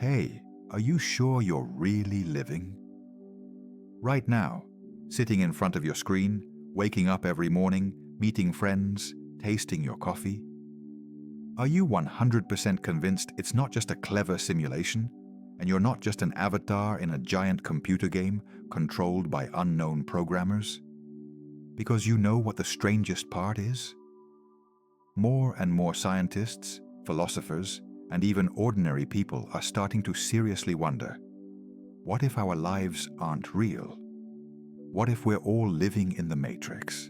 Hey, are you sure you're really living? Right now, sitting in front of your screen, waking up every morning, meeting friends, tasting your coffee? Are you 100% convinced it's not just a clever simulation, and you're not just an avatar in a giant computer game controlled by unknown programmers? Because you know what the strangest part is? More and more scientists, philosophers, and even ordinary people are starting to seriously wonder, what if our lives aren't real? What if we're all living in the Matrix?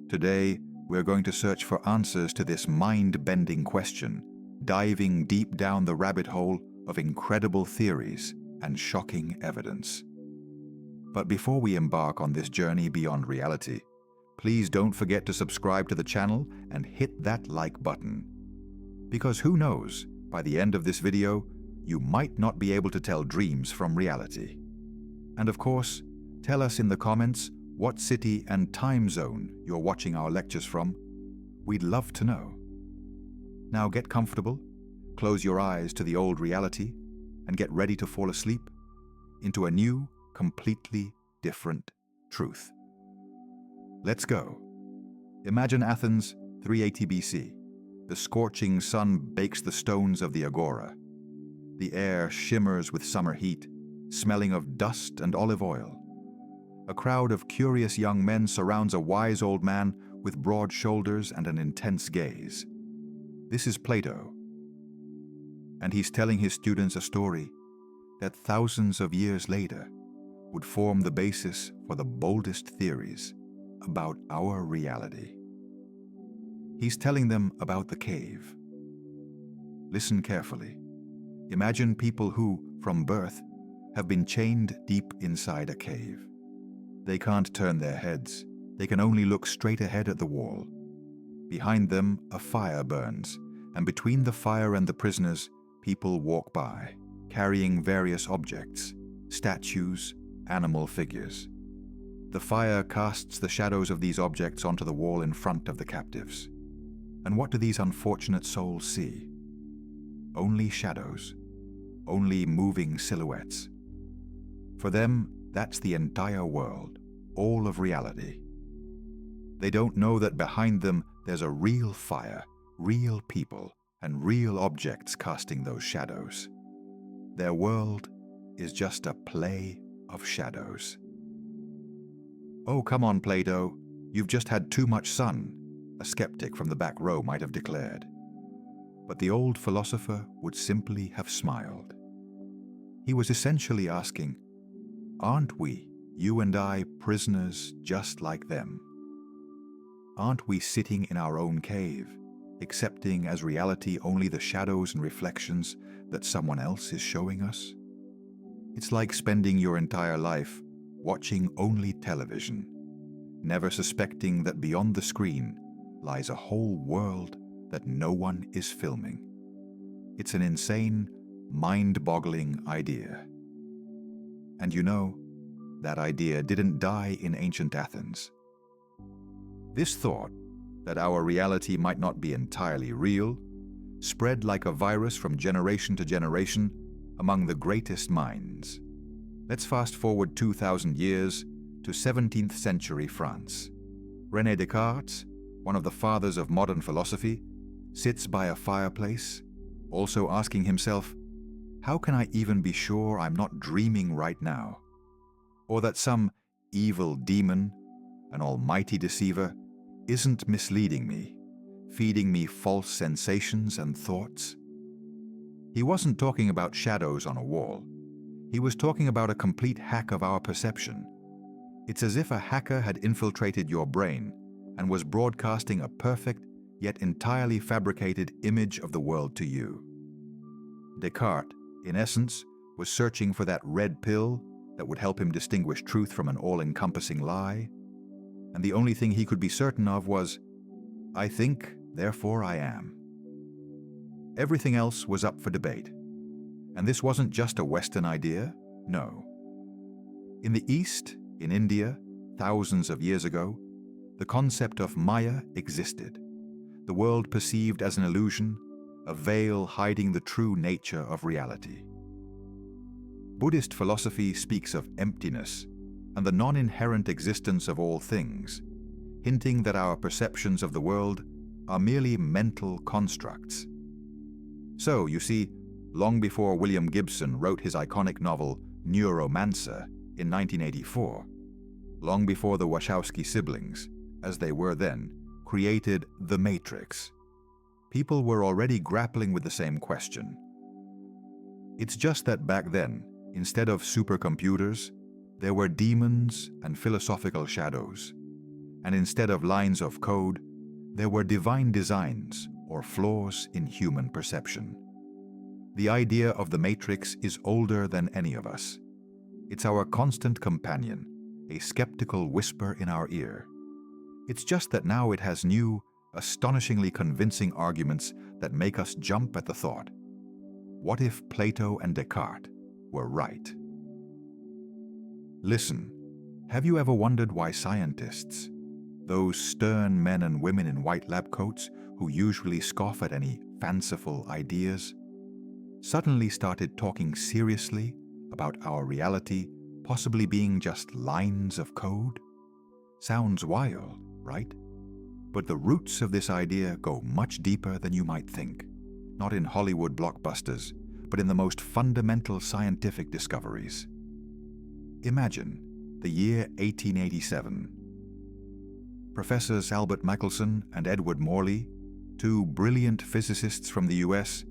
Today, we're going to search for answers to this mind-bending question, diving deep down the rabbit hole of incredible theories and shocking evidence. But before we embark on this journey beyond reality, please don't forget to subscribe to the channel and hit that like button. Because who knows, by the end of this video, you might not be able to tell dreams from reality. And of course, tell us in the comments what city and time zone you're watching our lectures from. We'd love to know. Now get comfortable, close your eyes to the old reality, and get ready to fall asleep into a new, completely different truth. Let's go. Imagine Athens, 380 BC. The scorching sun bakes the stones of the agora. The air shimmers with summer heat, smelling of dust and olive oil. A crowd of curious young men surrounds a wise old man with broad shoulders and an intense gaze. This is Plato, and he's telling his students a story that thousands of years later would form the basis for the boldest theories about our reality. He's telling them about the cave. Listen carefully. Imagine people who, from birth, have been chained deep inside a cave. They can't turn their heads. They can only look straight ahead at the wall. Behind them, a fire burns, and between the fire and the prisoners, people walk by, carrying various objects, statues, animal figures. The fire casts the shadows of these objects onto the wall in front of the captives. And what do these unfortunate souls see? Only shadows, only moving silhouettes. For them, that's the entire world, all of reality. They don't know that behind them there's a real fire, real people, and real objects casting those shadows. Their world is just a play of shadows. Oh, come on, Plato, you've just had too much sun, a skeptic from the back row might have declared. But the old philosopher would simply have smiled. He was essentially asking, aren't we, you and I, prisoners just like them? Aren't we sitting in our own cave, accepting as reality only the shadows and reflections that someone else is showing us? It's like spending your entire life watching only television, never suspecting that beyond the screen lies a whole world that no one is filming. It's an insane, mind-boggling idea. And you know, that idea didn't die in ancient Athens. This thought, that our reality might not be entirely real, spread like a virus from generation to generation among the greatest minds. Let's fast forward 2,000 years to 17th century France. René Descartes, one of the fathers of modern philosophy, sits by a fireplace, also asking himself, how can I even be sure I'm not dreaming right now? Or that some evil demon, an almighty deceiver, isn't misleading me, feeding me false sensations and thoughts? He wasn't talking about shadows on a wall. He was talking about a complete hack of our perception. It's as if a hacker had infiltrated your brain and was broadcasting a perfect, yet entirely fabricated image of the world to you. Descartes, in essence, was searching for that red pill that would help him distinguish truth from an all-encompassing lie, and the only thing he could be certain of was, I think, therefore I am. Everything else was up for debate. And this wasn't just a Western idea, no. In the East, in India, thousands of years ago, the concept of Maya existed, the world perceived as an illusion, a veil hiding the true nature of reality. Buddhist philosophy speaks of emptiness and the non-inherent existence of all things, hinting that our perceptions of the world are merely mental constructs. So, you see, long before William Gibson wrote his iconic novel Neuromancer in 1984, long before the Wachowski siblings, as they were then, created The Matrix, people were already grappling with the same question. It's just that back then, instead of supercomputers, there were demons and philosophical shadows, and instead of lines of code, there were divine designs or flaws in human perception. The idea of the Matrix is older than any of us. It's our constant companion, a skeptical whisper in our ear. It's just that now it has new, astonishingly convincing arguments that make us jump at the thought. What if Plato and Descartes were right? Listen, have you ever wondered why scientists, those stern men and women in white lab coats who usually scoff at any fanciful ideas, suddenly started talking seriously about our reality possibly being just lines of code? Sounds wild, right? But the roots of this idea go much deeper than you might think, not in Hollywood blockbusters, but in the most fundamental scientific discoveries. Imagine the year 1887. Professors Albert Michelson and Edward Morley, two brilliant physicists from the US,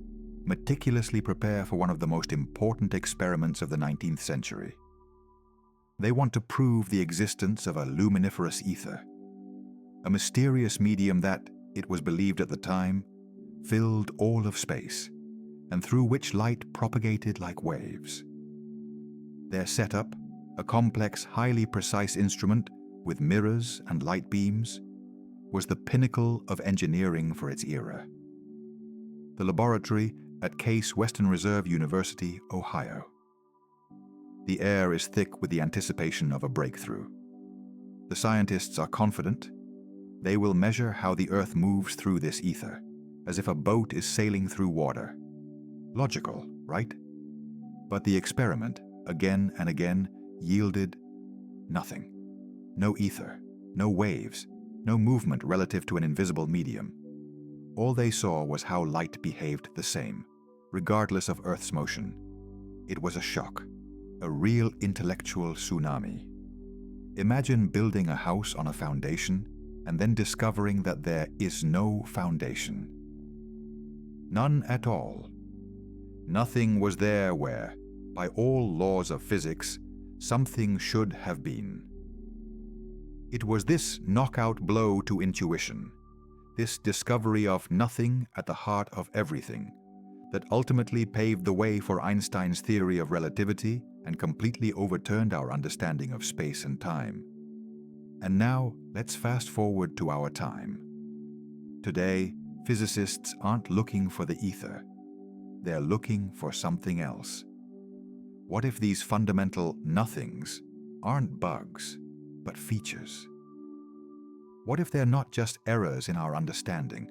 meticulously prepare for one of the most important experiments of the 19th century. They want to prove the existence of a luminiferous ether, a mysterious medium that, it was believed at the time, filled all of space, and through which light propagated like waves. Their setup, a complex, highly precise instrument with mirrors and light beams, was the pinnacle of engineering for its era. The laboratory at Case Western Reserve University, Ohio. The air is thick with the anticipation of a breakthrough. The scientists are confident. They will measure how the Earth moves through this ether, as if a boat is sailing through water. Logical, right? But the experiment, again and again, yielded nothing. No ether, no waves, no movement relative to an invisible medium. All they saw was how light behaved the same, regardless of Earth's motion. It was a shock, a real intellectual tsunami. Imagine building a house on a foundation and then discovering that there is no foundation. None at all. Nothing was there where, by all laws of physics, something should have been. It was this knockout blow to intuition, this discovery of nothing at the heart of everything, that ultimately paved the way for Einstein's theory of relativity and completely overturned our understanding of space and time. And now, let's fast forward to our time. Today, physicists aren't looking for the ether. They're looking for something else. What if these fundamental nothings aren't bugs, but features? What if they're not just errors in our understanding,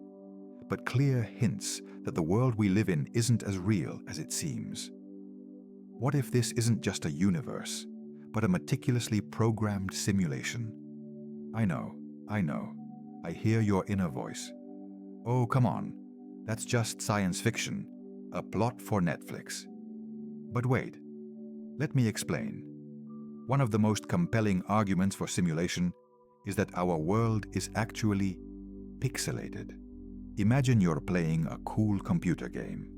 but clear hints that the world we live in isn't as real as it seems? What if this isn't just a universe, but a meticulously programmed simulation? I know, I hear your inner voice. Oh, come on, that's just science fiction, a plot for Netflix. But wait, let me explain. One of the most compelling arguments for simulation is that our world is actually pixelated. Imagine you're playing a cool computer game.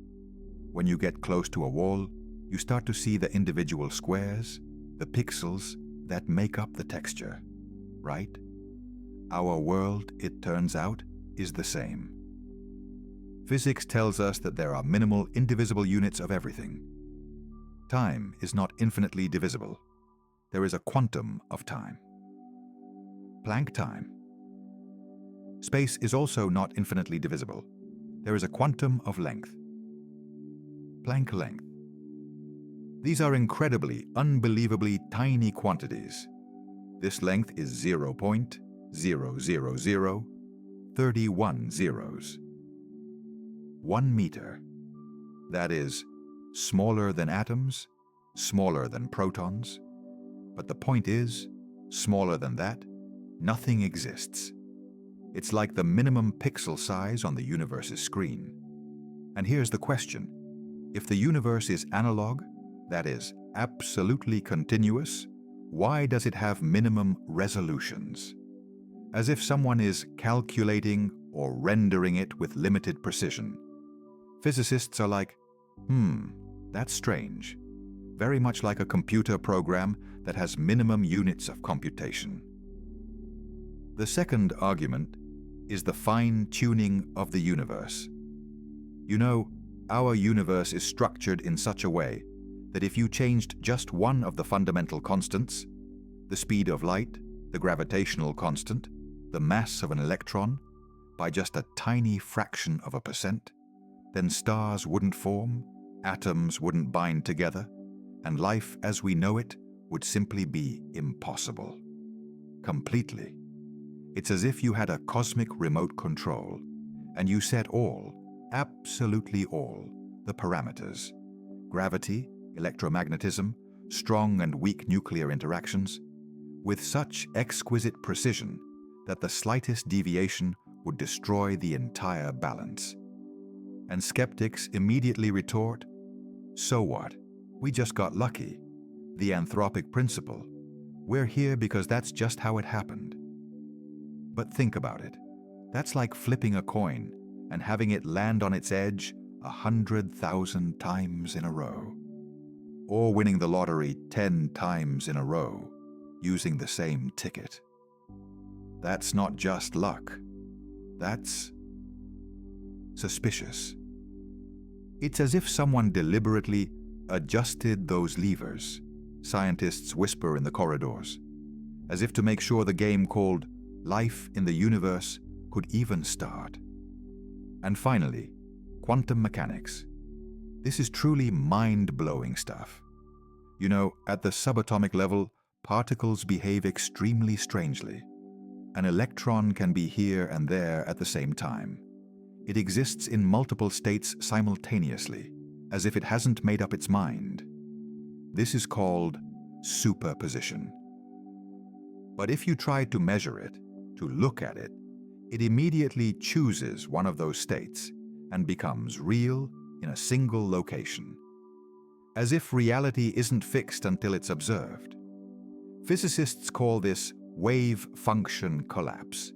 When you get close to a wall, you start to see the individual squares, the pixels that make up the texture, right? Our world, it turns out, is the same. Physics tells us that there are minimal indivisible units of everything. Time is not infinitely divisible. There is a quantum of time. Planck time. Space is also not infinitely divisible. There is a quantum of length. Planck length. These are incredibly, unbelievably tiny quantities. This length is 0.00031 zeros. 1 meter. That is, smaller than atoms, smaller than protons. But the point is, smaller than that, nothing exists. It's like the minimum pixel size on the universe's screen. And here's the question. If the universe is analog, that is, absolutely continuous, why does it have minimum resolutions? As if someone is calculating or rendering it with limited precision. Physicists are like, that's strange. Very much like a computer program that has minimum units of computation. The second argument is the fine-tuning of the universe. You know, our universe is structured in such a way that if you changed just one of the fundamental constants, the speed of light, the gravitational constant, the mass of an electron, by just a tiny fraction of a percent, then stars wouldn't form, atoms wouldn't bind together, and life as we know it would simply be impossible. Completely. It's as if you had a cosmic remote control, and you set all, absolutely all, the parameters: gravity, electromagnetism, strong and weak nuclear interactions, with such exquisite precision that the slightest deviation would destroy the entire balance. And skeptics immediately retort, so what? We just got lucky. The anthropic principle. We're here because that's just how it happened. But think about it. That's like flipping a coin and having it land on its edge 100,000 times in a row. Or winning the lottery 10 times in a row using the same ticket. That's not just luck. That's suspicious. It's as if someone deliberately adjusted those levers, scientists whisper in the corridors, as if to make sure the game called life in the universe could even start. And finally, quantum mechanics. This is truly mind-blowing stuff. You know, at the subatomic level, particles behave extremely strangely. An electron can be here and there at the same time. It exists in multiple states simultaneously, as if it hasn't made up its mind. This is called superposition. But if you try to measure it, to look at it, it immediately chooses one of those states and becomes real in a single location. As if reality isn't fixed until it's observed. Physicists call this wave function collapse.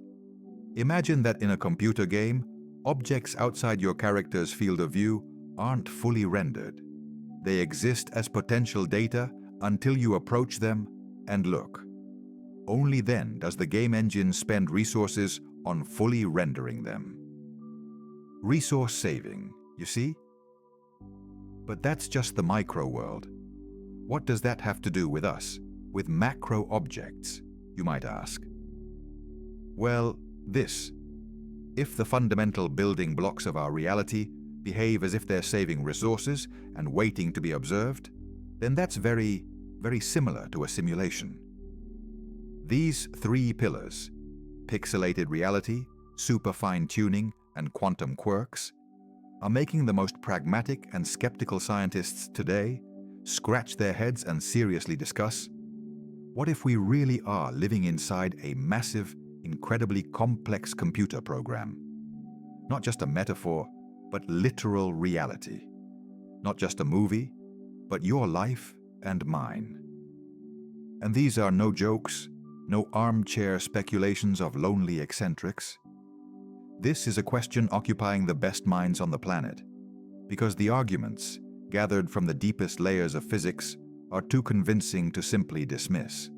Imagine that in a computer game, objects outside your character's field of view aren't fully rendered. They exist as potential data until you approach them and look. Only then does the game engine spend resources on fully rendering them. Resource saving, you see? But that's just the micro world. What does that have to do with us, with macro objects, you might ask? Well, this. If the fundamental building blocks of our reality behave as if they're saving resources and waiting to be observed, then that's very, very similar to a simulation. These three pillars, pixelated reality, super fine-tuning, and quantum quirks, are making the most pragmatic and skeptical scientists today scratch their heads and seriously discuss, what if we really are living inside a massive, incredibly complex computer program? Not just a metaphor, but literal reality. Not just a movie, but your life and mine. And these are no jokes, no armchair speculations of lonely eccentrics. This is a question occupying the best minds on the planet, because the arguments, gathered from the deepest layers of physics, are too convincing to simply dismiss.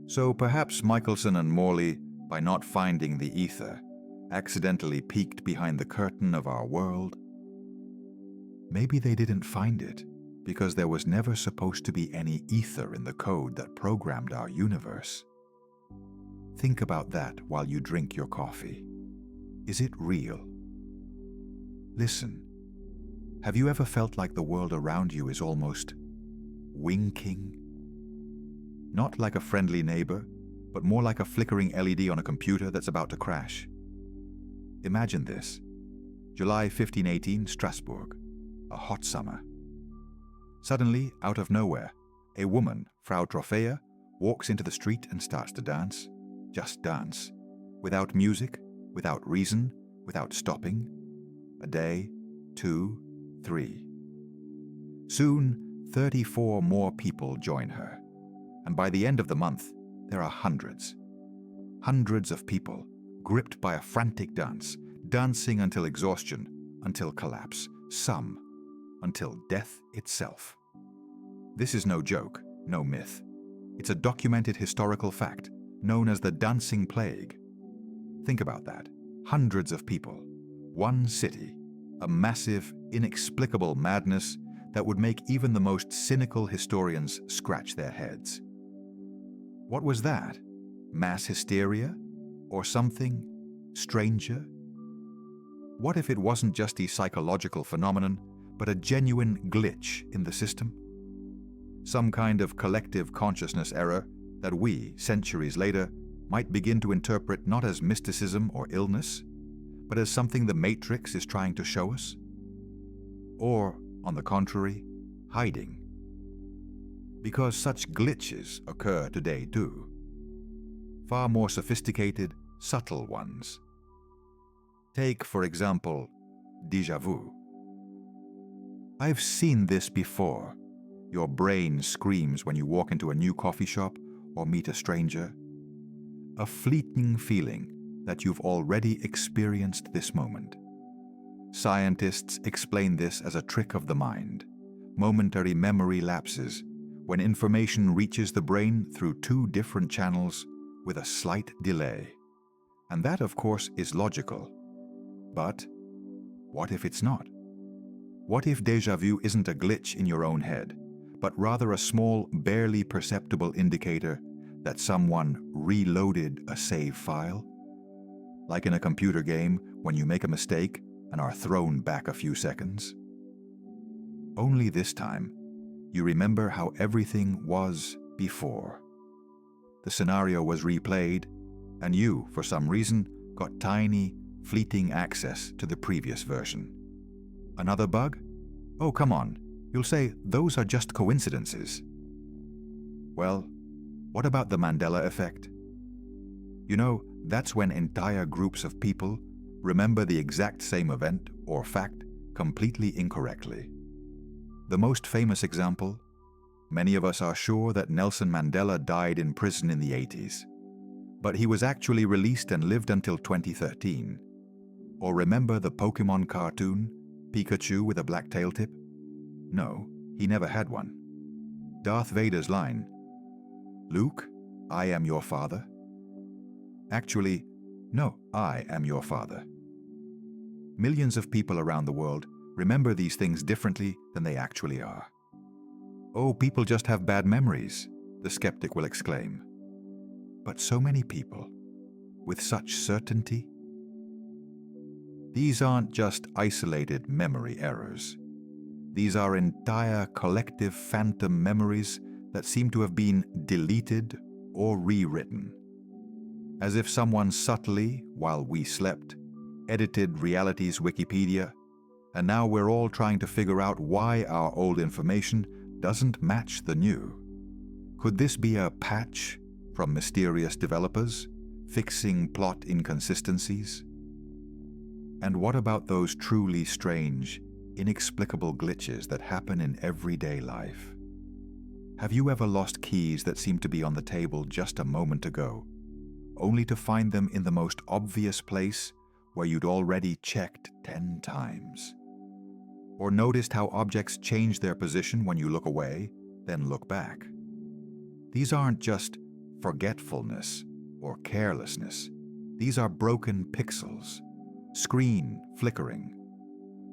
So perhaps Michelson and Morley, by not finding the ether, accidentally peeked behind the curtain of our world. Maybe they didn't find it because there was never supposed to be any ether in the code that programmed our universe. Think about that while you drink your coffee. Is it real? Listen, have you ever felt like the world around you is almost winking? Not like a friendly neighbor, but more like a flickering LED on a computer that's about to crash. Imagine this. July 1518, Strasbourg. A hot summer. Suddenly, out of nowhere, a woman, Frau Trophäa, walks into the street and starts to dance. Just dance. Without music, without reason, without stopping. A day, 2, 3. Soon, 34 more people join her. And by the end of the month, there are hundreds. Hundreds of people, gripped by a frantic dance, dancing until exhaustion, until collapse, some, until death itself. This is no joke, no myth. It's a documented historical fact, known as the dancing plague. Think about that. Hundreds of people, one city, a massive, inexplicable madness that would make even the most cynical historians scratch their heads. What was that? Mass hysteria? Or something stranger? What if it wasn't just a psychological phenomenon, but a genuine glitch in the system? Some kind of collective consciousness error that we, centuries later, might begin to interpret not as mysticism or illness, but as something the Matrix is trying to show us? Or, on the contrary, hiding. Because such glitches occur today too. Far more sophisticated, subtle ones. Take, for example, déjà vu. I've seen this before. Your brain screams when you walk into a new coffee shop or meet a stranger. A fleeting feeling that you've already experienced this moment. Scientists explain this as a trick of the mind, momentary memory lapses, when information reaches the brain through two different channels with a slight delay. And that, of course, is logical. But what if it's not? What if déjà vu isn't a glitch in your own head, but rather a small, barely perceptible indicator that someone reloaded a save file? Like in a computer game when you make a mistake and are thrown back a few seconds. Only this time, you remember how everything was before. The scenario was replayed, and you, for some reason, got tiny, fleeting access to the previous version. Another bug? Oh, come on. You'll say those are just coincidences. Well, what about the Mandela Effect? You know, that's when entire groups of people remember the exact same event or fact completely incorrectly. The most famous example? Many of us are sure that Nelson Mandela died in prison in the 80s. But he was actually released and lived until 2013. Or remember the Pokemon cartoon, Pikachu with a black tail tip? No, he never had one. Darth Vader's line, "Luke, I am your father." Actually, no, I am your father. Millions of people around the world remember these things differently than they actually are. Oh, people just have bad memories, the skeptic will exclaim. But so many people, with such certainty? These aren't just isolated memory errors. These are entire collective phantom memories that seem to have been deleted or rewritten. As if someone subtly, while we slept, edited reality's Wikipedia, and now we're all trying to figure out why our old information doesn't match the new. Could this be a patch from mysterious developers, fixing plot inconsistencies? And what about those truly strange, inexplicable glitches that happen in everyday life? Have you ever lost keys that seemed to be on the table just a moment ago, only to find them in the most obvious place where you'd already checked 10 times? Or noticed how objects change their position when you look away, then look back? These aren't just forgetfulness or carelessness. These are broken pixels, screen flickering,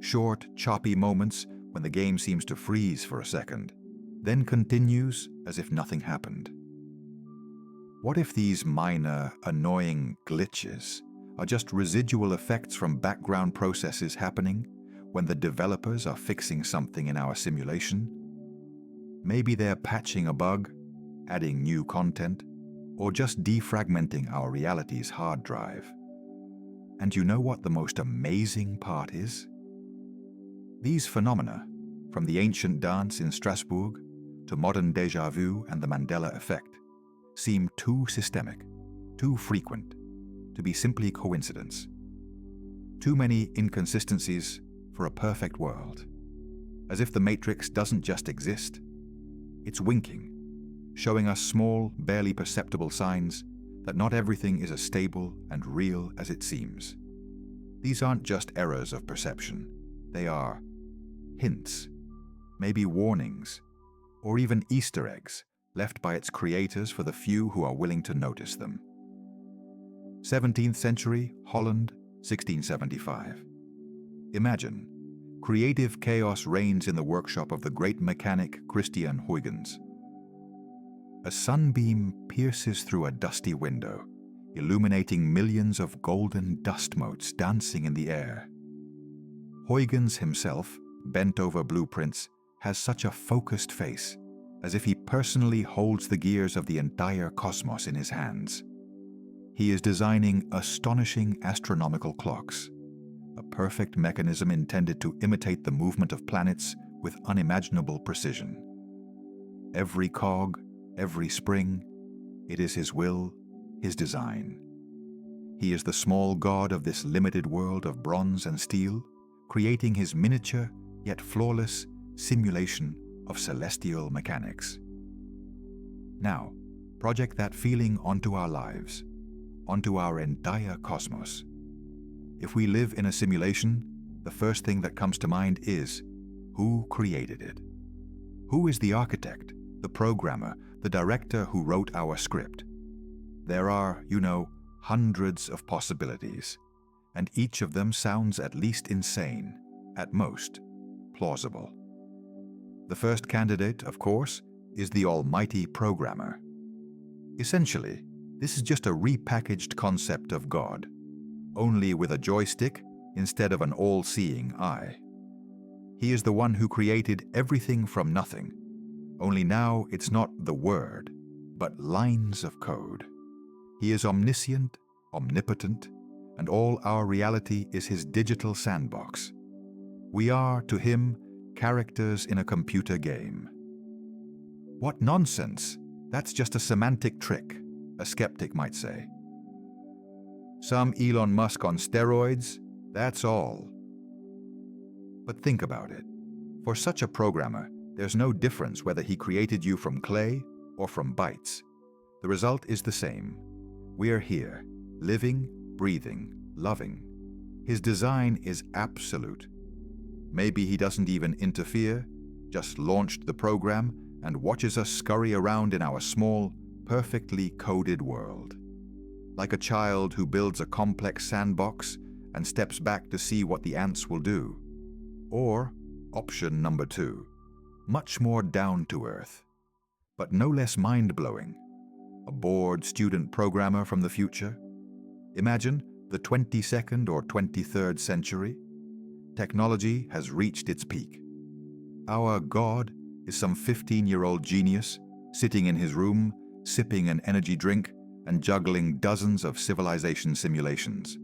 short, choppy moments when the game seems to freeze for a second, then continues as if nothing happened. What if these minor, annoying glitches are just residual effects from background processes happening when the developers are fixing something in our simulation? Maybe they're patching a bug, adding new content, or just defragmenting our reality's hard drive. And you know what the most amazing part is? These phenomena, from the ancient dance in Strasbourg to modern déjà vu and the Mandela Effect, seem too systemic, too frequent, to be simply coincidence. Too many inconsistencies for a perfect world. As if the matrix doesn't just exist, it's winking, showing us small, barely perceptible signs that not everything is as stable and real as it seems. These aren't just errors of perception. They are hints, maybe warnings, or even Easter eggs left by its creators for the few who are willing to notice them. 17th century, Holland, 1675. Imagine, creative chaos reigns in the workshop of the great mechanic Christian Huygens. A sunbeam pierces through a dusty window, illuminating millions of golden dust motes dancing in the air. Huygens himself, bent over blueprints, has such a focused face, as if he personally holds the gears of the entire cosmos in his hands. He is designing astonishing astronomical clocks, a perfect mechanism intended to imitate the movement of planets with unimaginable precision. Every cog, every spring, it is his will, his design. He is the small god of this limited world of bronze and steel, creating his miniature yet flawless simulation of celestial mechanics. Now, project that feeling onto our lives, onto our entire cosmos. If we live in a simulation, the first thing that comes to mind is, who created it? Who is the architect, the programmer, the director who wrote our script? There are, hundreds of possibilities, and each of them sounds at least insane, at most plausible. The first candidate, of course, is the almighty programmer. Essentially, this is just a repackaged concept of God, only with a joystick instead of an all-seeing eye. He is the one who created everything from nothing, only now it's not the word, but lines of code. He is omniscient, omnipotent, and all our reality is his digital sandbox. We are, to him, characters in a computer game. What nonsense! That's just a semantic trick, a skeptic might say. Some Elon Musk on steroids, that's all. But think about it. For such a programmer, there's no difference whether he created you from clay or from bytes. The result is the same. We are here, living, breathing, loving. His design is absolute. Maybe he doesn't even interfere, just launched the program and watches us scurry around in our small, perfectly coded world. Like a child who builds a complex sandbox and steps back to see what the ants will do. Or, option number 2, much more down to earth, but no less mind-blowing. A bored student programmer from the future. Imagine the 22nd or 23rd century. Technology has reached its peak. Our God is some 15-year-old genius sitting in his room, sipping an energy drink and juggling dozens of civilization simulations.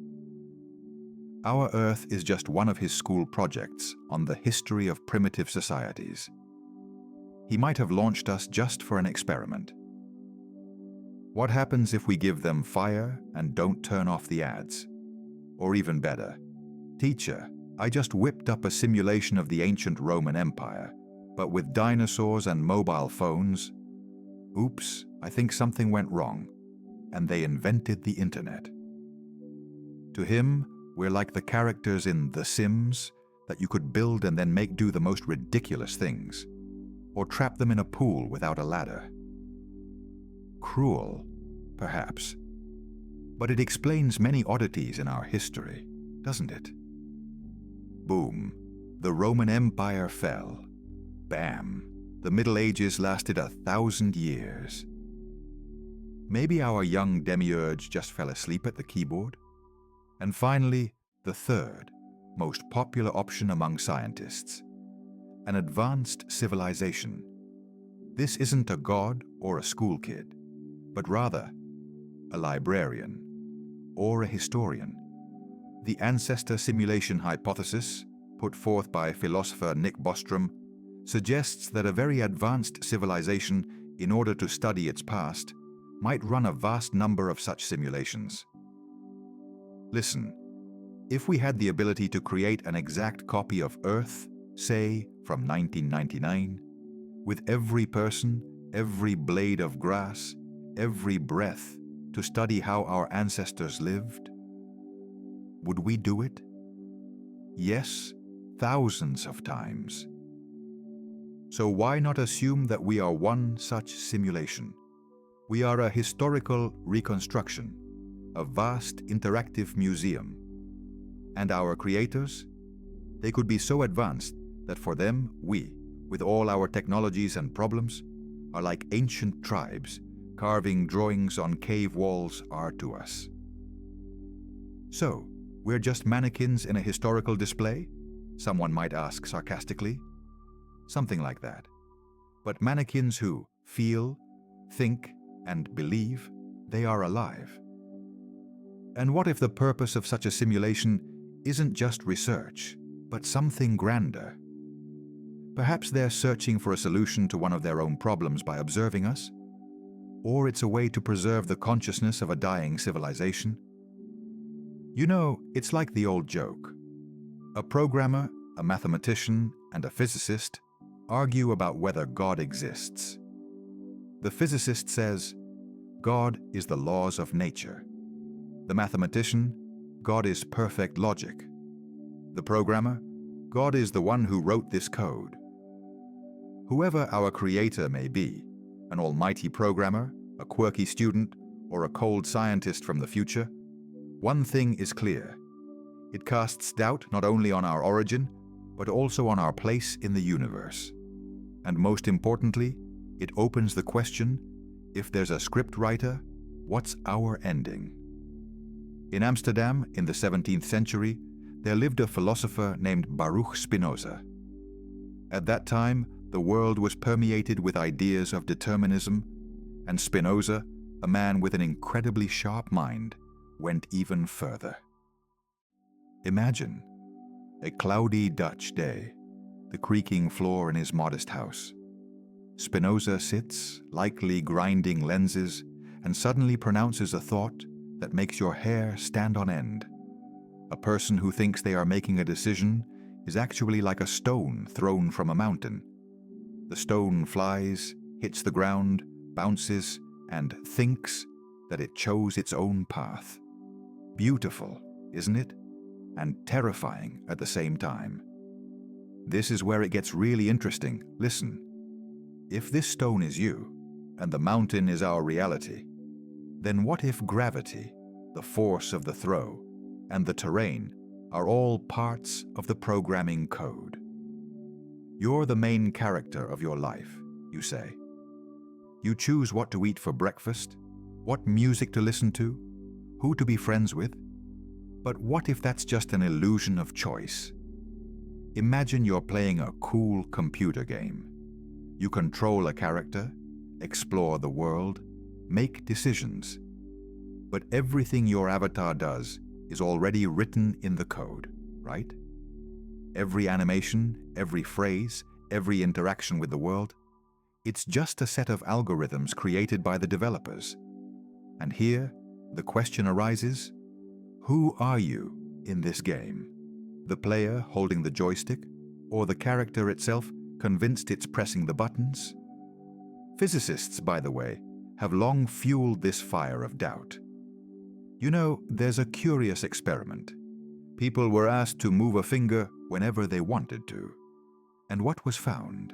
Our Earth is just one of his school projects on the history of primitive societies. He might have launched us just for an experiment. What happens if we give them fire and don't turn off the ads? Or even better, teacher, I just whipped up a simulation of the ancient Roman Empire, but with dinosaurs and mobile phones. Oops, I think something went wrong, and they invented the internet. To him, we're like the characters in The Sims that you could build and then make do the most ridiculous things, or trap them in a pool without a ladder. Cruel, perhaps, but it explains many oddities in our history, doesn't it? Boom, the Roman Empire fell. Bam, the Middle Ages lasted 1,000 years. Maybe our young demiurge just fell asleep at the keyboard. And finally, the third, most popular option among scientists, an advanced civilization. This isn't a god or a school kid, but rather a librarian or a historian. The ancestor simulation hypothesis, put forth by philosopher Nick Bostrom, suggests that a very advanced civilization, in order to study its past, might run a vast number of such simulations. Listen, if we had the ability to create an exact copy of Earth, say from 1999, with every person, every blade of grass, every breath, to study how our ancestors lived, would we do it? Yes, thousands of times. So why not assume that we are one such simulation? We are a historical reconstruction, a vast interactive museum. And our creators? They could be so advanced that for them, we, with all our technologies and problems, are like ancient tribes, carving drawings on cave walls are to us. So, we're just mannequins in a historical display? Someone might ask sarcastically. Something like that. But mannequins who feel, think, and believe they are alive. And what if the purpose of such a simulation isn't just research, but something grander? Perhaps they're searching for a solution to one of their own problems by observing us? Or it's a way to preserve the consciousness of a dying civilization? You know, it's like the old joke. A programmer, a mathematician, and a physicist argue about whether God exists. The physicist says, God is the laws of nature. The mathematician, God is perfect logic. The programmer, God is the one who wrote this code. Whoever our creator may be, an almighty programmer, a quirky student, or a cold scientist from the future, one thing is clear. It casts doubt not only on our origin, but also on our place in the universe. And most importantly, it opens the question, if there's a script writer, what's our ending? In Amsterdam, in the 17th century, there lived a philosopher named Baruch Spinoza. At that time, the world was permeated with ideas of determinism, and Spinoza, a man with an incredibly sharp mind, went even further. Imagine a cloudy Dutch day, the creaking floor in his modest house. Spinoza sits, likely grinding lenses, and suddenly pronounces a thought that makes your hair stand on end. A person who thinks they are making a decision is actually like a stone thrown from a mountain. The stone flies, hits the ground, bounces, and thinks that it chose its own path. Beautiful, isn't it? And terrifying at the same time. This is where it gets really interesting. Listen. If this stone is you, and the mountain is our reality, then what if gravity, the force of the throw, and the terrain are all parts of the programming code? You're the main character of your life, you say. You choose what to eat for breakfast, what music to listen to, who to be friends with. But what if that's just an illusion of choice? Imagine you're playing a cool computer game. You control a character, explore the world, make decisions. But everything your avatar does is already written in the code, right? Every animation, every phrase, every interaction with the world, it's just a set of algorithms created by the developers. And here, the question arises, who are you in this game? The player holding the joystick, or the character itself convinced it's pressing the buttons? Physicists, by the way, have long fueled this fire of doubt. You know, there's a curious experiment. People were asked to move a finger whenever they wanted to. And what was found?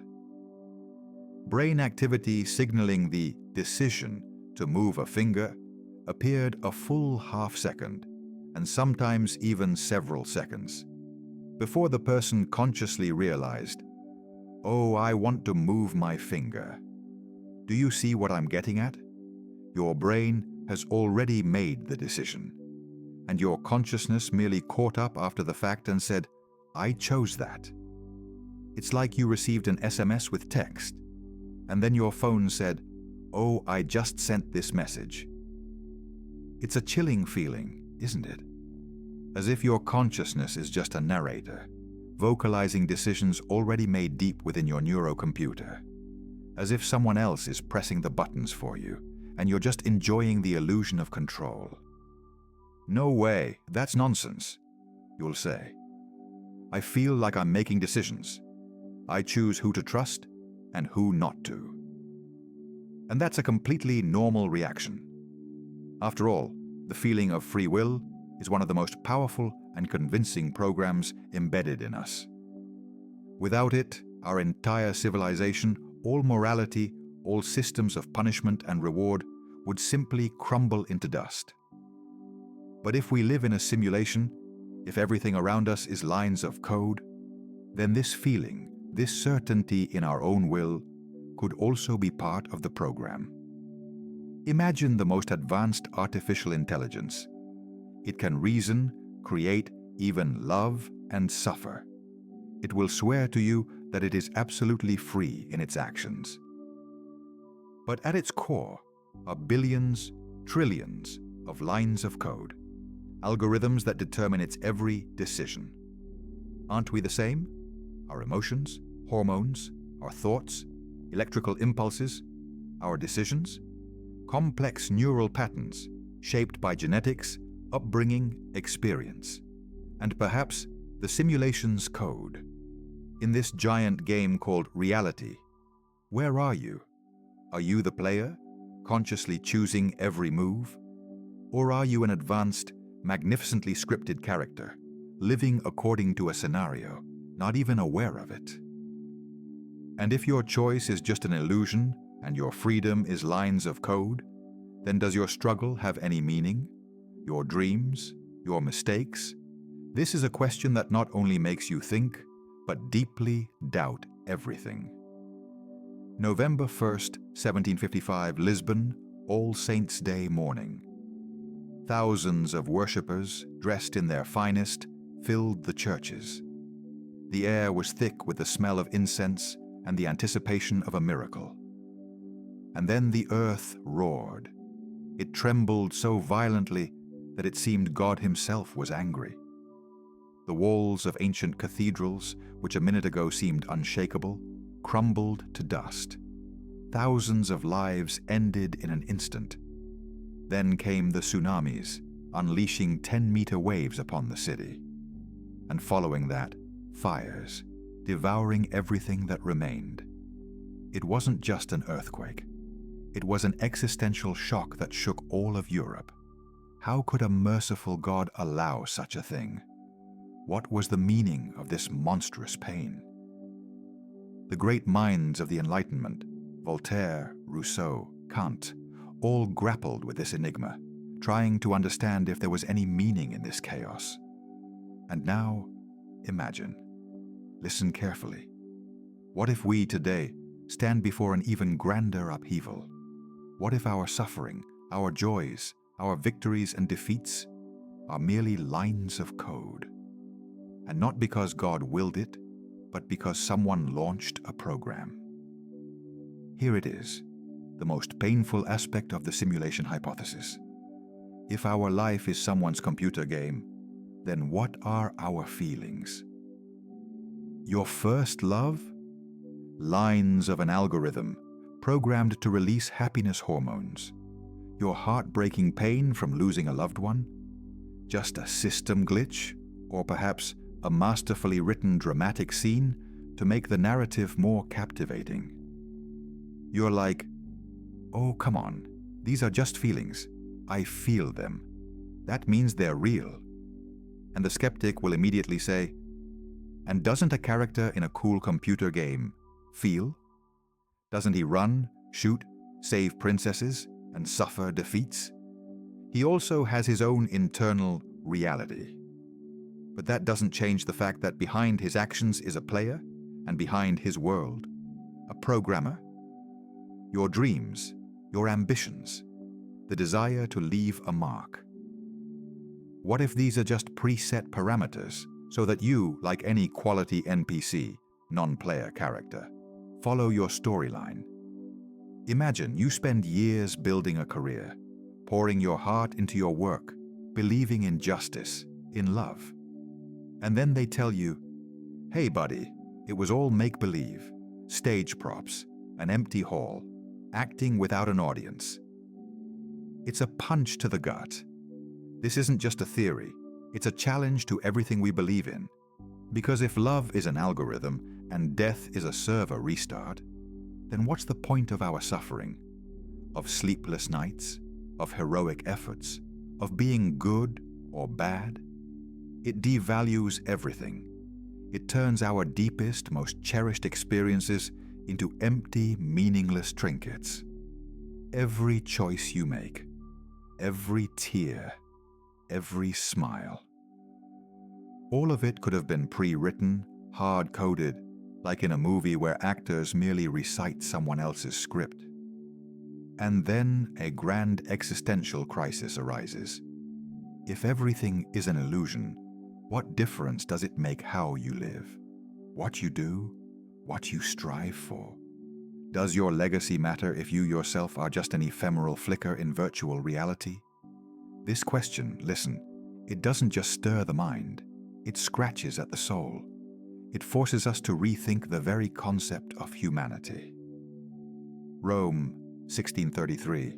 Brain activity signaling the decision to move a finger appeared a full half second, and sometimes even several seconds, before the person consciously realized, oh, I want to move my finger. Do you see what I'm getting at? Your brain has already made the decision, and your consciousness merely caught up after the fact and said, I chose that. It's like you received an SMS with text, and then your phone said, oh, I just sent this message. It's a chilling feeling, isn't it? as if your consciousness is just a narrator, vocalizing decisions already made deep within your neurocomputer, as if someone else is pressing the buttons for you, and you're just enjoying the illusion of control. No way, that's nonsense, you'll say. I feel like I'm making decisions. I choose who to trust and who not to. And that's a completely normal reaction. After all, the feeling of free will is one of the most powerful and convincing programs embedded in us. Without it, our entire civilization, all morality, all systems of punishment and reward would simply crumble into dust. But if we live in a simulation, if everything around us is lines of code, then this feeling, this certainty in our own will, could also be part of the program. Imagine the most advanced artificial intelligence. It can reason, create, even love and suffer. It will swear to you that it is absolutely free in its actions. But at its core are billions, trillions of lines of code, algorithms that determine its every decision. Aren't we the same? Our emotions, hormones, our thoughts, electrical impulses, our decisions? Complex neural patterns shaped by genetics, upbringing, experience, and perhaps the simulation's code. In this giant game called reality, where are you? Are you the player, consciously choosing every move? Or are you an advanced, magnificently scripted character, living according to a scenario, not even aware of it? And if your choice is just an illusion and your freedom is lines of code, then does your struggle have any meaning? Your dreams? Your mistakes? This is a question that not only makes you think, but deeply doubt everything. November 1st, 1755, Lisbon, All Saints' Day morning. Thousands of worshippers, dressed in their finest, filled the churches. The air was thick with the smell of incense and the anticipation of a miracle. And then the earth roared. It trembled so violently that it seemed God himself was angry. The walls of ancient cathedrals, which a minute ago seemed unshakable, crumbled to dust. Thousands of lives ended in an instant. Then came the tsunamis, unleashing 10-meter waves upon the city. And following that, fires, devouring everything that remained. It wasn't just an earthquake. It was an existential shock that shook all of Europe. How could a merciful God allow such a thing? What was the meaning of this monstrous pain? The great minds of the Enlightenment, Voltaire, Rousseau, Kant, all grappled with this enigma, trying to understand if there was any meaning in this chaos. And now, imagine. Listen carefully. What if we today stand before an even grander upheaval? What if our suffering, our joys, our victories and defeats are merely lines of code? And not because God willed it, but because someone launched a program. Here it is, the most painful aspect of the simulation hypothesis. If our life is someone's computer game, then what are our feelings? Your first love? Lines of an algorithm programmed to release happiness hormones. Your heartbreaking pain from losing a loved one? Just a system glitch? Or perhaps a masterfully written dramatic scene to make the narrative more captivating? You're like, oh, come on, these are just feelings. I feel them. That means they're real. And the skeptic will immediately say, and doesn't a character in a cool computer game feel? Doesn't he run, shoot, save princesses, and suffer defeats? He also has his own internal reality. But that doesn't change the fact that behind his actions is a player, and behind his world, a programmer. Your dreams, your ambitions, the desire to leave a mark. What if these are just preset parameters so that you, like any quality NPC, non-player character, follow your storyline? Imagine you spend years building a career, pouring your heart into your work, believing in justice, in love. And then they tell you, hey buddy, it was all make-believe, stage props, an empty hall, acting without an audience. It's a punch to the gut. This isn't just a theory, it's a challenge to everything we believe in. Because if love is an algorithm and death is a server restart, then what's the point of our suffering? Of sleepless nights? Of heroic efforts? Of being good or bad? It devalues everything. It turns our deepest, most cherished experiences into empty, meaningless trinkets. Every choice you make, every tear, every smile. All of it could have been pre-written, hard-coded, like in a movie where actors merely recite someone else's script. And then a grand existential crisis arises. If everything is an illusion, what difference does it make how you live? What you do? What you strive for? Does your legacy matter if you yourself are just an ephemeral flicker in virtual reality? This question, listen, it doesn't just stir the mind, it scratches at the soul. It forces us to rethink the very concept of humanity. Rome, 1633.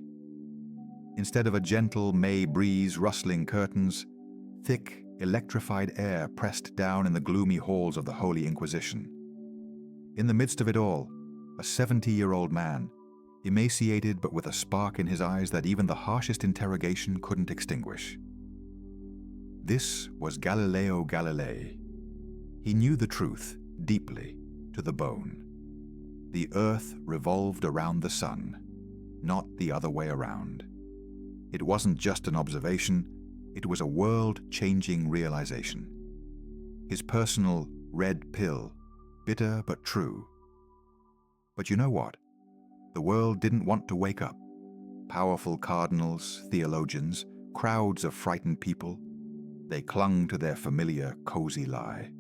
Instead of a gentle May breeze rustling curtains, thick, electrified air pressed down in the gloomy halls of the Holy Inquisition. In the midst of it all, a 70-year-old man, emaciated but with a spark in his eyes that even the harshest interrogation couldn't extinguish. This was Galileo Galilei. He knew the truth deeply, to the bone. The earth revolved around the sun, not the other way around. It wasn't just an observation, it was a world-changing realization. His personal red pill, bitter but true. But you know what? The world didn't want to wake up. Powerful cardinals, theologians, crowds of frightened people, they clung to their familiar, cozy lie.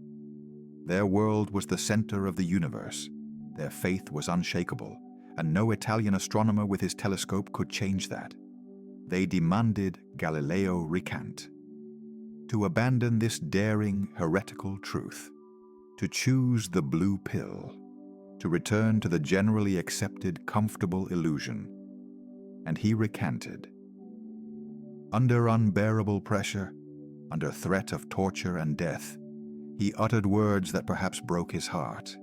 Their world was the center of the universe. Their faith was unshakable, and no Italian astronomer with his telescope could change that. They demanded Galileo recant, to abandon this daring, heretical truth, to choose the blue pill, to return to the generally accepted, comfortable illusion. And he recanted. Under unbearable pressure, under threat of torture and death, he uttered words that perhaps broke his heart.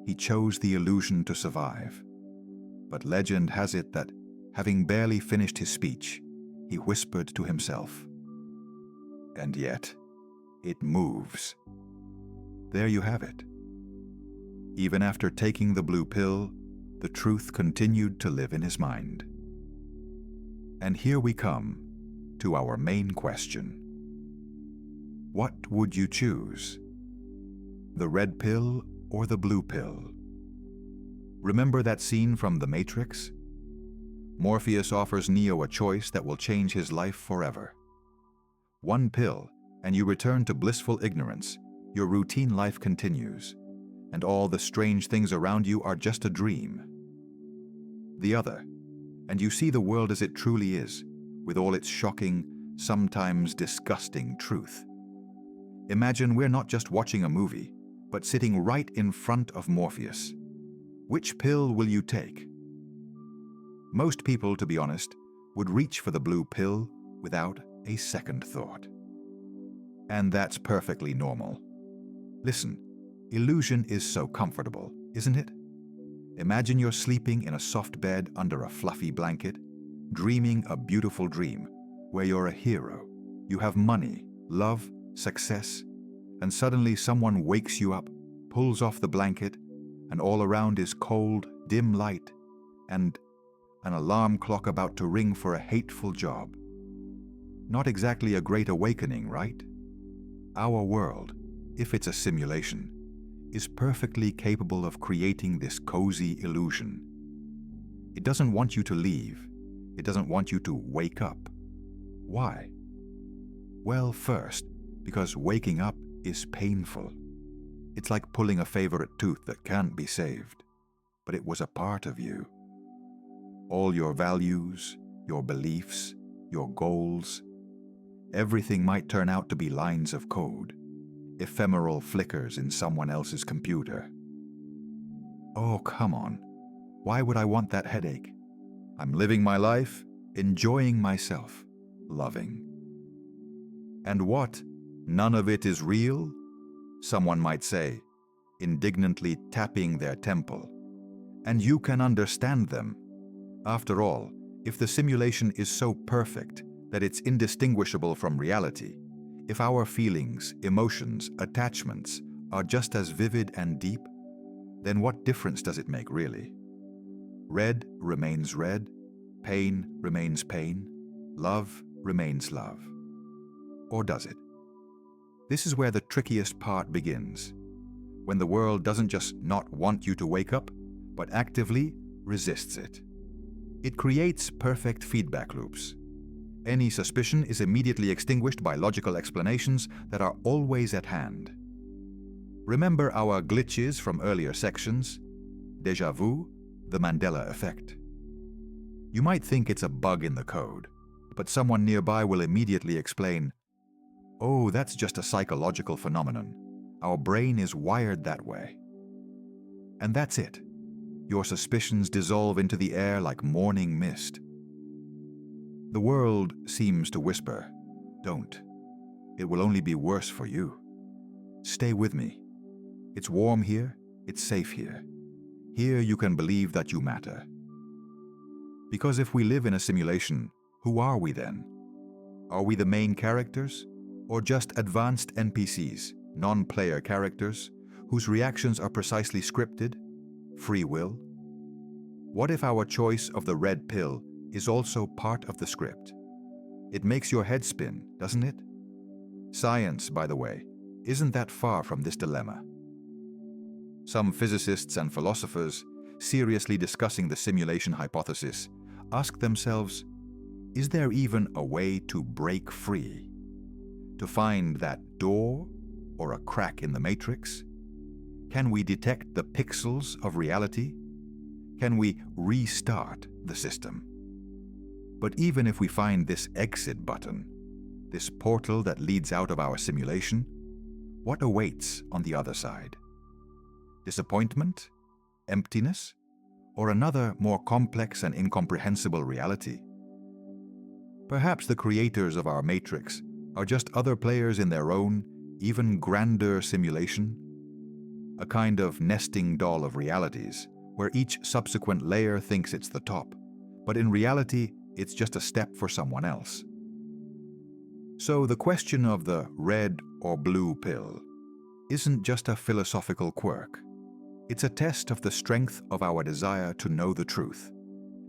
He chose the illusion to survive. But legend has it that, having barely finished his speech, he whispered to himself, "And yet, it moves." There you have it. Even after taking the blue pill, the truth continued to live in his mind. And here we come to our main question. What would you choose? The red pill or the blue pill? Remember that scene from The Matrix? Morpheus offers Neo a choice that will change his life forever. One pill, and you return to blissful ignorance. Your routine life continues, and all the strange things around you are just a dream. The other, and you see the world as it truly is, with all its shocking, sometimes disgusting truth. Imagine we're not just watching a movie, but sitting right in front of Morpheus. Which pill will you take? Most people, to be honest, would reach for the blue pill without a second thought. And that's perfectly normal. Listen, illusion is so comfortable, isn't it? Imagine you're sleeping in a soft bed under a fluffy blanket, dreaming a beautiful dream where you're a hero. You have money, love, success, and suddenly someone wakes you up, pulls off the blanket, and all around is cold, dim light, and an alarm clock about to ring for a hateful job. Not exactly a great awakening, right? Our world, if it's a simulation, is perfectly capable of creating this cozy illusion. It doesn't want you to leave. It doesn't want you to wake up. Why? Well, first, because waking up is painful. It's like pulling a favorite tooth that can't be saved, but it was a part of you. All your values, your beliefs, your goals, everything might turn out to be lines of code, ephemeral flickers in someone else's computer. Oh, come on. Why would I want that headache? I'm living my life, enjoying myself, loving. And what? None of it is real? Someone might say, indignantly tapping their temple. And you can understand them. After all, if the simulation is so perfect that it's indistinguishable from reality, if our feelings, emotions, attachments are just as vivid and deep, then what difference does it make really? Red remains red, pain remains pain, love remains love. Or does it? This is where the trickiest part begins, when the world doesn't just not want you to wake up, but actively resists it. It creates perfect feedback loops. Any suspicion is immediately extinguished by logical explanations that are always at hand. Remember our glitches from earlier sections? Déjà vu, the Mandela Effect. You might think it's a bug in the code, but someone nearby will immediately explain, "Oh, that's just a psychological phenomenon. Our brain is wired that way." And that's it. Your suspicions dissolve into the air like morning mist. The world seems to whisper, "Don't. It will only be worse for you. Stay with me. It's warm here, it's safe here. Here you can believe that you matter." Because if we live in a simulation, who are we then? Are we the main characters, or just advanced NPCs, non-player characters, whose reactions are precisely scripted? Free will? What if our choice of the red pill is also part of the script? It makes your head spin, doesn't it? Science, by the way, isn't that far from this dilemma. Some physicists and philosophers, seriously discussing the simulation hypothesis, ask themselves, is there even a way to break free? To find that door or a crack in the matrix? Can we detect the pixels of reality? Can we restart the system? But even if we find this exit button, this portal that leads out of our simulation, what awaits on the other side? Disappointment? Emptiness? Or another more complex and incomprehensible reality? Perhaps the creators of our matrix are just other players in their own, even grander simulation? A kind of nesting doll of realities, where each subsequent layer thinks it's the top, but in reality, it's just a step for someone else. So the question of the red or blue pill isn't just a philosophical quirk. It's a test of the strength of our desire to know the truth,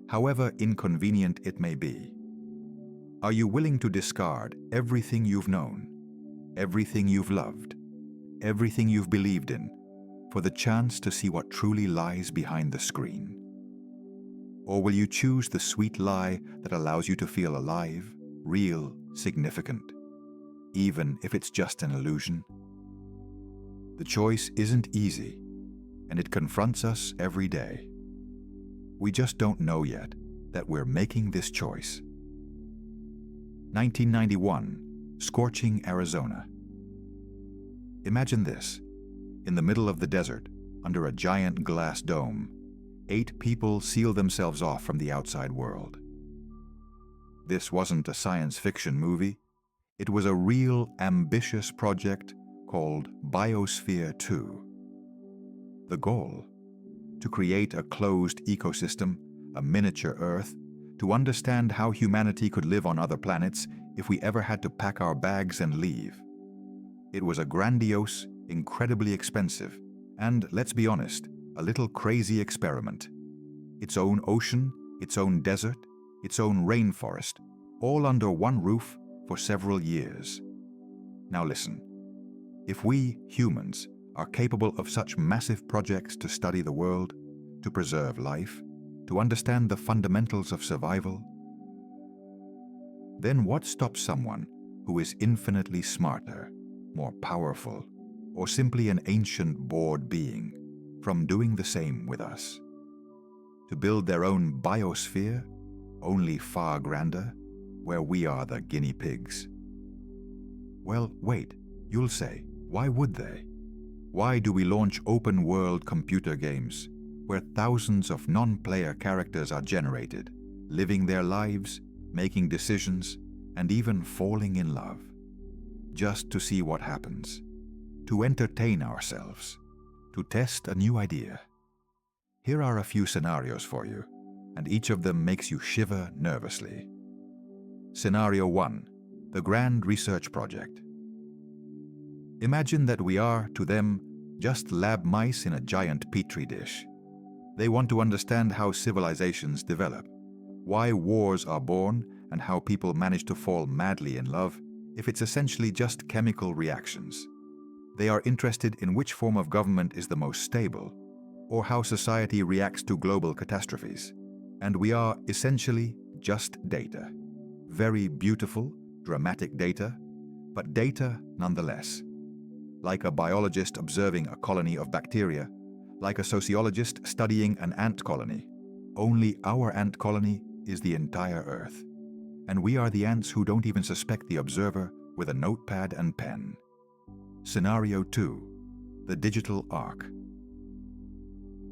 however inconvenient it may be. Are you willing to discard everything you've known, everything you've loved, everything you've believed in, for the chance to see what truly lies behind the screen? Or will you choose the sweet lie that allows you to feel alive, real, significant, even if it's just an illusion? The choice isn't easy, and it confronts us every day. We just don't know yet that we're making this choice. 1991, scorching Arizona. Imagine this. In the middle of the desert, under a giant glass dome, 8 people seal themselves off from the outside world. This wasn't a science fiction movie. It was a real, ambitious project called Biosphere 2. The goal? To create a closed ecosystem, a miniature Earth, to understand how humanity could live on other planets if we ever had to pack our bags and leave. It was a grandiose, incredibly expensive, and, let's be honest, a little crazy experiment. Its own ocean, its own desert, its own rainforest, all under one roof for several years. Now listen, if we, humans, are capable of such massive projects to study the world, to preserve life, to understand the fundamentals of survival, then what stops someone who is infinitely smarter, more powerful, or simply an ancient bored being from doing the same with us? To build their own biosphere, only far grander, where we are the guinea pigs. Well, wait, you'll say, why would they? Why do we launch open-world computer games where thousands of non-player characters are generated, living their lives, making decisions, and even falling in love? Just to see what happens, to entertain ourselves, to test a new idea. Here are a few scenarios for you, and each of them makes you shiver nervously. Scenario 1. The Grand Research Project. Imagine that we are, to them, just lab mice in a giant petri dish. They want to understand how civilizations develop, why wars are born, and how people manage to fall madly in love if it's essentially just chemical reactions. They are interested in which form of government is the most stable, or how society reacts to global catastrophes. And we are essentially just data. Very beautiful, dramatic data, but data nonetheless. Like a biologist observing a colony of bacteria, like a sociologist studying an ant colony. Only our ant colony is the entire Earth. And we are the ants who don't even suspect the observer with a notepad and pen. Scenario 2. The Digital Ark.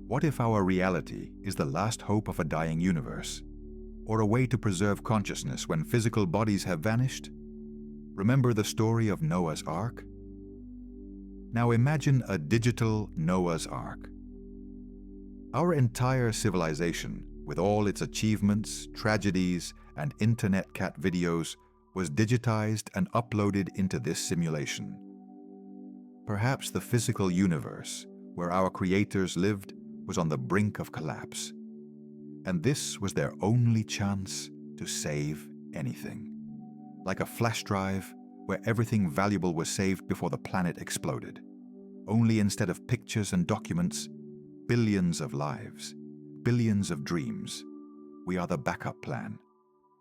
What if our reality is the last hope of a dying universe, or a way to preserve consciousness when physical bodies have vanished? Remember the story of Noah's Ark? Now imagine a digital Noah's Ark. Our entire civilization, with all its achievements, tragedies, and internet cat videos, was digitized and uploaded into this simulation. Perhaps the physical universe, where our creators lived, was on the brink of collapse. And this was their only chance to save anything. Like a flash drive where everything valuable was saved before the planet exploded. Only instead of pictures and documents, billions of lives, billions of dreams. We are the backup plan,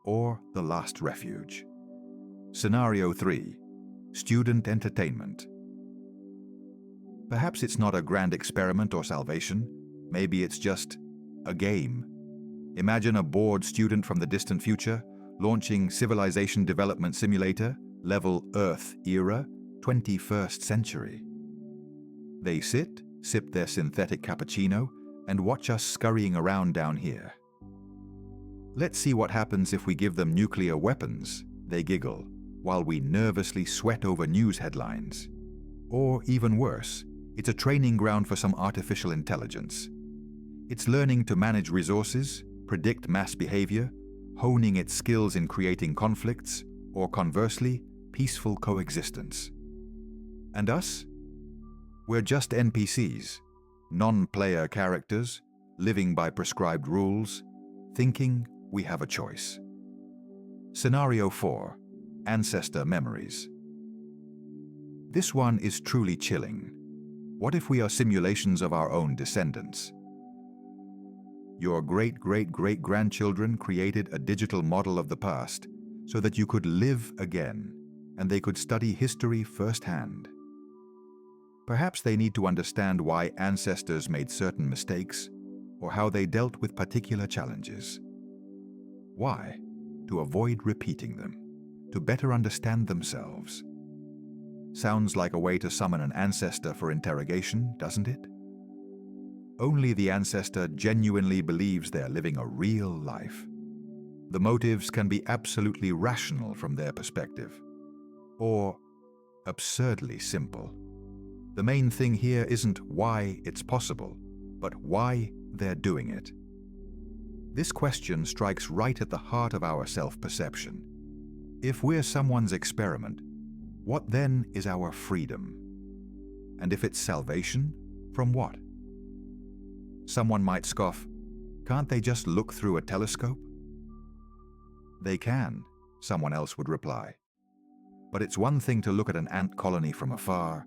or the last refuge. Scenario 3. Student entertainment. Perhaps it's not a grand experiment or salvation. Maybe it's just a game. Imagine a bored student from the distant future launching Civilization Development Simulator, level Earth era, 21st century. They sit, sip their synthetic cappuccino, and watch us scurrying around down here. Let's see what happens if we give them nuclear weapons, they giggle, while we nervously sweat over news headlines. Or even worse, it's a training ground for some artificial intelligence. It's learning to manage resources, predict mass behavior, honing its skills in creating conflicts, or conversely, peaceful coexistence. And us? We're just NPCs, non-player characters, living by prescribed rules, thinking we have a choice. Scenario 4. Ancestor memories. This one is truly chilling. What if we are simulations of our own descendants? Your great-great-great-grandchildren created a digital model of the past so that you could live again, and they could study history firsthand. Perhaps they need to understand why ancestors made certain mistakes, or how they dealt with particular challenges. Why? To avoid repeating them, to better understand themselves. Sounds like a way to summon an ancestor for interrogation, doesn't it? Only the ancestor genuinely believes they're living a real life. The motives can be absolutely rational from their perspective, or absurdly simple. The main thing here isn't why it's possible, but why they're doing it. This question strikes right at the heart of our self-perception. If we're someone's experiment, what then is our freedom? And if it's salvation, from what? Someone might scoff, can't they just look through a telescope? They can, someone else would reply. But it's one thing to look at an ant colony from afar,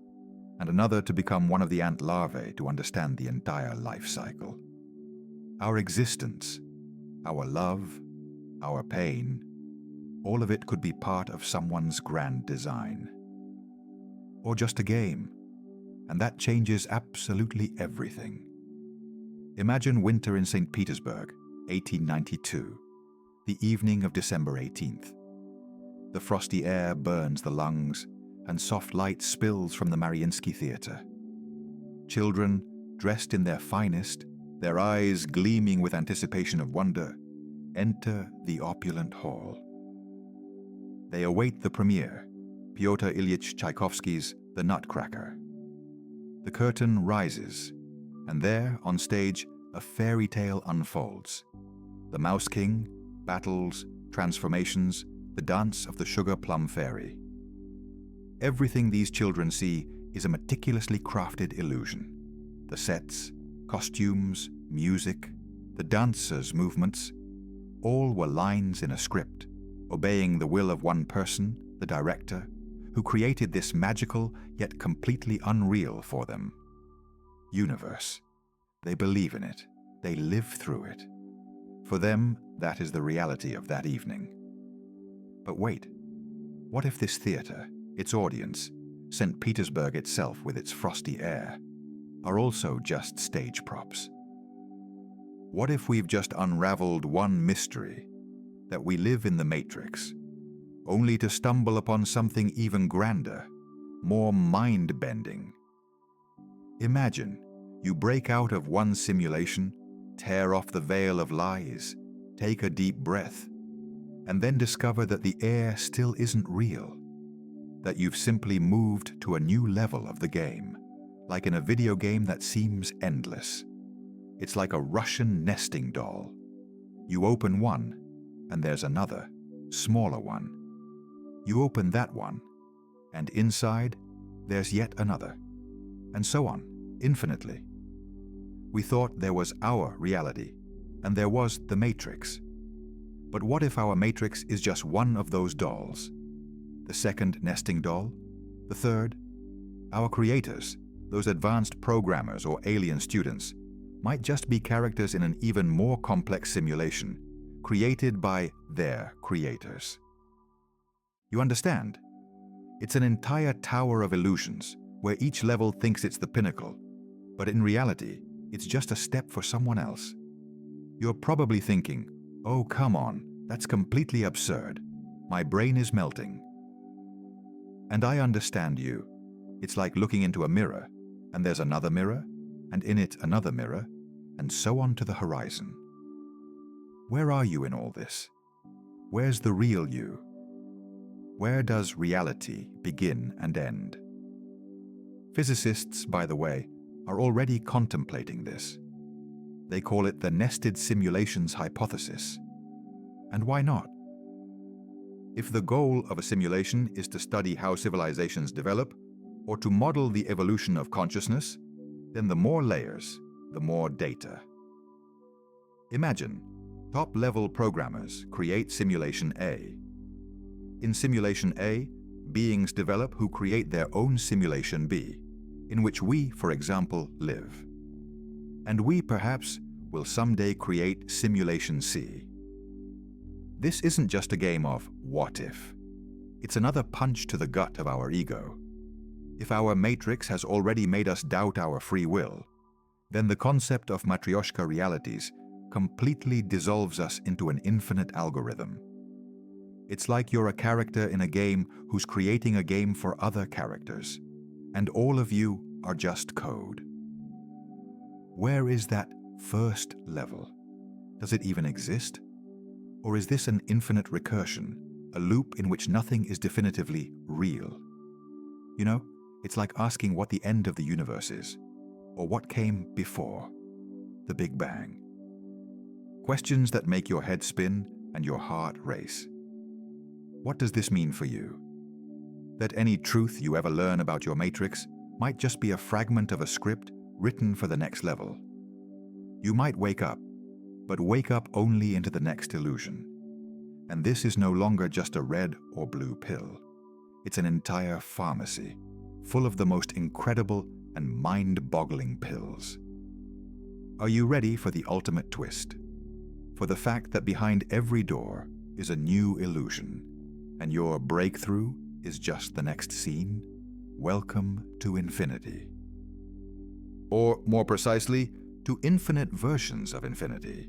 and another to become one of the ant larvae to understand the entire life cycle. Our existence, our love, our pain, all of it could be part of someone's grand design. Or just a game, and that changes absolutely everything. Imagine winter in St. Petersburg, 1892, the evening of December 18th. The frosty air burns the lungs, and soft light spills from the Mariinsky Theatre. Children, dressed in their finest, their eyes gleaming with anticipation of wonder, enter the opulent hall. They await the premiere, Pyotr Ilyich Tchaikovsky's The Nutcracker. The curtain rises, and there, on stage, a fairy tale unfolds. The Mouse King, battles, transformations, the dance of the Sugar Plum Fairy. Everything these children see is a meticulously crafted illusion. The sets, costumes, music, the dancers' movements, all were lines in a script, obeying the will of one person, the director, who created this magical yet completely unreal for them. Universe. They believe in it. They live through it. For them, that is the reality of that evening. But wait, what if this theater, its audience, St. Petersburg itself with its frosty air, are also just stage props? What if we've just unraveled one mystery, that we live in the Matrix, only to stumble upon something even grander, more mind-bending? Imagine you break out of one simulation, tear off the veil of lies, take a deep breath, and then discover that the air still isn't real, that you've simply moved to a new level of the game, like in a video game that seems endless. It's like a Russian nesting doll. You open one, and there's another, smaller one. You open that one, and inside, there's yet another, and so on, infinitely. We thought there was our reality, and there was the Matrix. But what if our Matrix is just one of those dolls? The second nesting doll? The third? Our creators, those advanced programmers or alien students, might just be characters in an even more complex simulation, created by their creators. You understand? It's an entire tower of illusions, where each level thinks it's the pinnacle, but in reality, it's just a step for someone else. You're probably thinking, oh, come on, that's completely absurd. My brain is melting. And I understand you. It's like looking into a mirror, and there's another mirror, and in it another mirror, and so on to the horizon. Where are you in all this? Where's the real you? Where does reality begin and end? Physicists, by the way, are already contemplating this. They call it the nested simulations hypothesis. And why not? If the goal of a simulation is to study how civilizations develop, or to model the evolution of consciousness, then the more layers, the more data. Imagine, top-level programmers create Simulation A. In Simulation A, beings develop who create their own Simulation B, in which we, for example, live. And we, perhaps, will someday create Simulation C. This isn't just a game of what if. It's another punch to the gut of our ego. If our matrix has already made us doubt our free will, then the concept of matryoshka realities completely dissolves us into an infinite algorithm. It's like you're a character in a game who's creating a game for other characters, and all of you are just code. Where is that first level? Does it even exist? Or is this an infinite recursion, a loop in which nothing is definitively real? You know, it's like asking what the end of the universe is, or what came before the Big Bang. Questions that make your head spin and your heart race. What does this mean for you? That any truth you ever learn about your matrix might just be a fragment of a script written for the next level. You might wake up, but wake up only into the next illusion. And this is no longer just a red or blue pill. It's an entire pharmacy, full of the most incredible and mind-boggling pills. Are you ready for the ultimate twist? For the fact that behind every door is a new illusion, and your breakthrough is just the next scene? Welcome to infinity. Or, more precisely, to infinite versions of infinity.